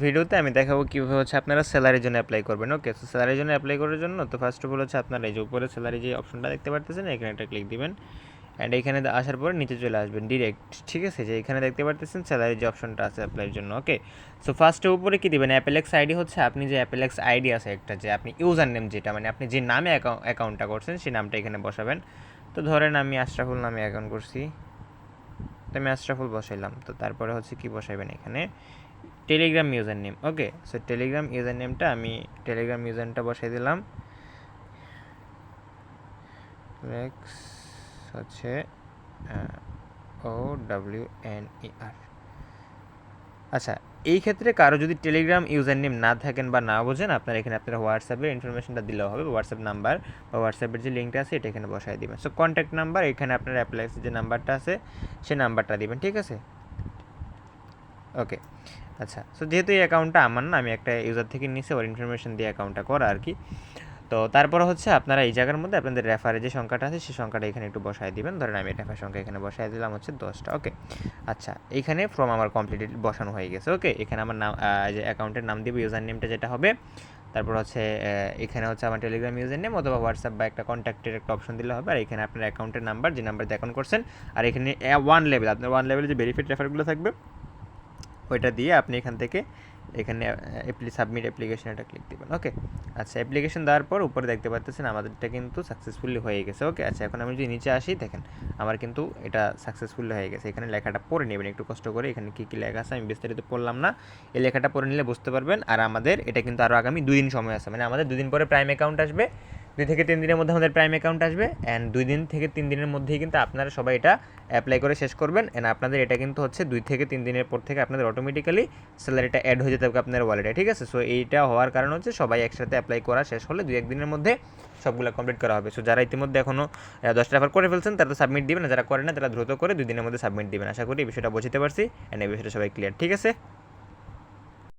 ভিডিওতে আমি দেখাবো কীভাবে হচ্ছে আপনারা স্যালারির জন্য অ্যাপ্লাই করবেন। ওকে, সো স্যালারির জন্য অ্যাপ্লাই করার জন্য তো ফার্স্ট অফ অল হচ্ছে আপনারা এই যে উপরে স্যালারি যে অপশনটা দেখতে পারতেছেন এখানে একটা ক্লিক দিবেন। অ্যান্ড এখানে আসার পর নিচে চলে আসবেন ডিরেক্ট, ঠিক আছে? যে এখানে দেখতে পারতেছেন স্যালারির যে অপশনটা আছে অ্যাপ্লাইয়ের জন্য। ওকে, সো ফার্স্টে উপরে কী দিবেন, অ্যাপেলেক্স আইডি হচ্ছে আপনি যে অ্যাপেলেক্স আইডি আছে একটা, যে আপনি ইউজার নেম যেটা মানে আপনি যে নামে অ্যাকাউন্টটা করছেন সেই নামটা এখানে বসাবেন। তো ধরেন আমি আশরাফুল নামে অ্যাকাউন্ট করছি, তো আমি আশরাফুল বসাইলাম। তো তারপরে হচ্ছে কি বসাইবেন এখানে, টেলিগ্রাম ইউজার নেম। ওকে, সো টেলিগ্রাম ইউজার নেমটা আমি টেলিগ্রাম ইউজারটা বসাই দিলাম। লেক্স হচ্ছে OWNER। আচ্ছা, এই ক্ষেত্রে কারো যদি টেলিগ্রাম ইউজার নেম না থাকেন বা না বোঝেন, আপনারা এখানে আপনারা হোয়াটসঅ্যাপের ইনফরমেশনটা দিলেও হবে, হোয়াটসঅ্যাপ নাম্বার বা হোয়াটসঅ্যাপের যে লিঙ্কটা আছে এটা এখানে বসাই দিবেন। সো কন্ট্যাক্ট নাম্বার এখানে আপনার অ্যাপ্লাইসের যে নাম্বারটা আছে সেই নাম্বারটা দিবেন, ঠিক আছে? ওকে, আচ্ছা, সো যেহেতু এই অ্যাকাউন্টটা আমার না, আমি একটা ইউজার থেকে নিচে ওর ইনফরমেশন দিয়ে অ্যাকাউন্টটা করা আর কি। তো তারপর হচ্ছে আপনারা এই জায়গার মধ্যে আপনাদের রেফারের যে সংখ্যাটা আছে সেই সংখ্যাটা এখানে একটু বসায় দিবেন। ধরেন আমি রেফার সংখ্যা এখানে বসায় দিলাম হচ্ছে 10টা। ওকে, আচ্ছা, এইখানে ফর্ম আমার কমপ্লিটেড বসানো হয়ে গেছে। ওকে, এখানে আমার নাম যে অ্যাকাউন্টের নাম দিব, ইউজার নেমটা যেটা হবে, তারপর হচ্ছে এখানে হচ্ছে আমার টেলিগ্রাম ইউজার নেম অথবা হোয়াটসঅ্যাপ বা একটা কন্ট্যাক্টের একটা অপশন দিলে হবে। আর এখানে আপনার অ্যাকাউন্টের নাম্বার, যে নাম্বার দিয়ে অ্যাকাউন্ট করছেন, আর এখানে ওয়ান লেভেল, আপনার ওয়ান লেভেলে যে ভেরিফাইড রেফারগুলো থাকবে ওইটা দিয়ে আপনি এখান থেকে এখানে সাবমিট অ্যাপ্লিকেশন এটা ক্লিক দেবেন। ওকে, আচ্ছা, অ্যাপ্লিকেশন দেওয়ার পর উপরে দেখতে পাচ্ছেন আমাদেরটা কিন্তু সাকসেসফুলি হয়ে গেছে। ওকে, আচ্ছা, এখন আমি যদি নিচে আসি দেখেন আমার কিন্তু এটা সাকসেসফুলি হয়ে গেছে। এখানে লেখাটা পড়ে নেবেন একটু কষ্ট করে, এখানে কী কী লেখা আছে আমি বিস্তারিত পড়লাম না, এই লেখাটা পড়ে নিলে বুঝতে পারবেন। আর আমাদের এটা কিন্তু আরও আগামী 2 দিন সময় আছে, মানে আমাদের 2 দিন পরে প্রাইম অ্যাকাউন্ট আসবে, 2 থেকে 3 দিনের মধ্যে আমাদের প্রাইম অ্যাকাউন্ট আসবে। অ্যান্ড 2 দিন থেকে 3 দিনের মধ্যেই কিন্তু আপনারা সবাই এটা অ্যাপ্লাই করে শেষ করবেন। অ্যান্ড আপনাদের এটা কিন্তু হচ্ছে 2 থেকে 3 দিনের পর থেকে আপনাদের অটোমেটিক্যালি স্যালারিটা অ্যাড হয়ে যেতে হবে আপনার ওয়ালেটে, ঠিক আছে? সো এইটা হওয়ার কারণ হচ্ছে সবাই একসাথে অ্যাপ্লাই করা শেষ হলে 2-1 দিনের মধ্যে সবগুলো কমপ্লিট করা হবে। সো যারা ইতিমধ্যে এখনও 10টা রেফার করে ফেলছেন তারা তো সাবমিট দিবেন, যারা করেন না তারা দ্রুত করে 2 দিনের মধ্যে সাবমিট দিবেন। আশা করি এই বিষয়টা বুঝতে পারছি, অ্যান্ড এই বিষয়টা সবাই ক্লিয়ার, ঠিক আছে?